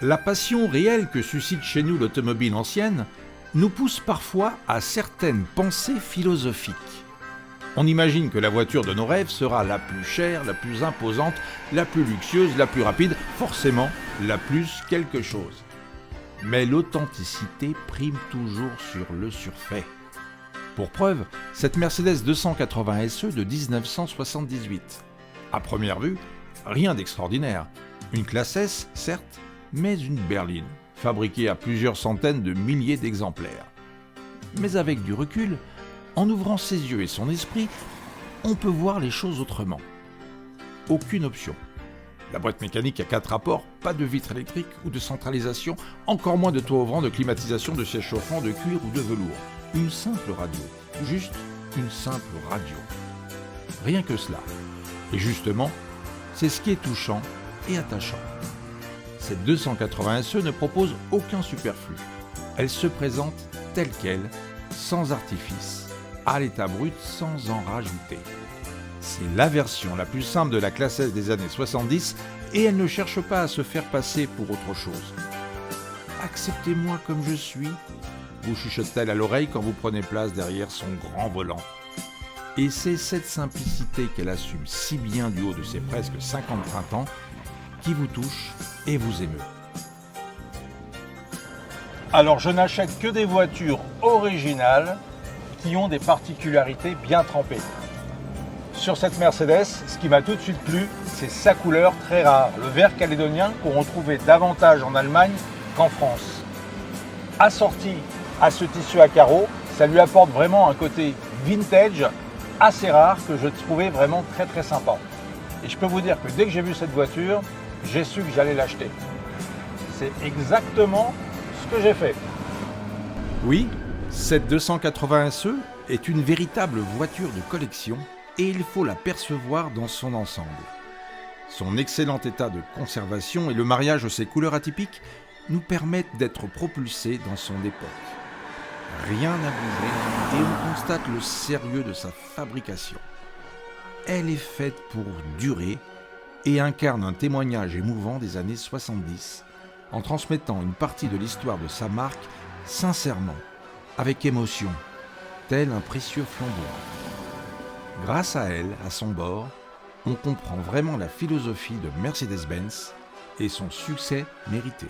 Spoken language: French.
La passion réelle que suscite chez nous l'automobile ancienne nous pousse parfois à certaines pensées philosophiques. On imagine que la voiture de nos rêves sera la plus chère, la plus imposante, la plus luxueuse, la plus rapide, forcément la plus quelque chose. Mais l'authenticité prime toujours sur le surfait. Pour preuve, cette Mercedes 280 SE de 1978. À première vue, rien d'extraordinaire. Une classe S, certes, mais une berline, fabriquée à plusieurs centaines de milliers d'exemplaires. Mais avec du recul, en ouvrant ses yeux et son esprit, on peut voir les choses autrement. Aucune option. La boîte mécanique à 4 rapports, pas de vitre électrique ou de centralisation, encore moins de toit ouvrant, de climatisation, de siège chauffant, de cuir ou de velours. Une simple radio. Juste une simple radio. Rien que cela. Et justement, c'est ce qui est touchant et attachant. Cette 280 SE ne propose aucun superflu. Elle se présente telle qu'elle, sans artifice, à l'état brut sans en rajouter. C'est la version la plus simple de la classe S des années 70 et elle ne cherche pas à se faire passer pour autre chose. Acceptez-moi comme je suis, vous chuchote-t-elle à l'oreille quand vous prenez place derrière son grand volant. Et c'est cette simplicité qu'elle assume si bien du haut de ses presque 50 printemps qui vous touche et vous émeut. Alors je n'achète que des voitures originales qui ont des particularités bien trempées. Sur cette Mercedes, ce qui m'a tout de suite plu, c'est sa couleur très rare, le vert calédonien qu'on retrouvait davantage en Allemagne qu'en France. Assorti à ce tissu à carreaux, ça lui apporte vraiment un côté vintage assez rare que je trouvais vraiment très très sympa. Et je peux vous dire que dès que j'ai vu cette voiture, j'ai su que j'allais l'acheter. C'est exactement ce que j'ai fait. Oui, cette 280 SE est une véritable voiture de collection et il faut la percevoir dans son ensemble. Son excellent état de conservation et le mariage de ses couleurs atypiques nous permettent d'être propulsés dans son époque. Rien n'a bougé et on constate le sérieux de sa fabrication. Elle est faite pour durer et incarne un témoignage émouvant des années 70 en transmettant une partie de l'histoire de sa marque sincèrement, avec émotion, tel un précieux flambeau. Grâce à elle, à son bord, on comprend vraiment la philosophie de Mercedes-Benz et son succès mérité.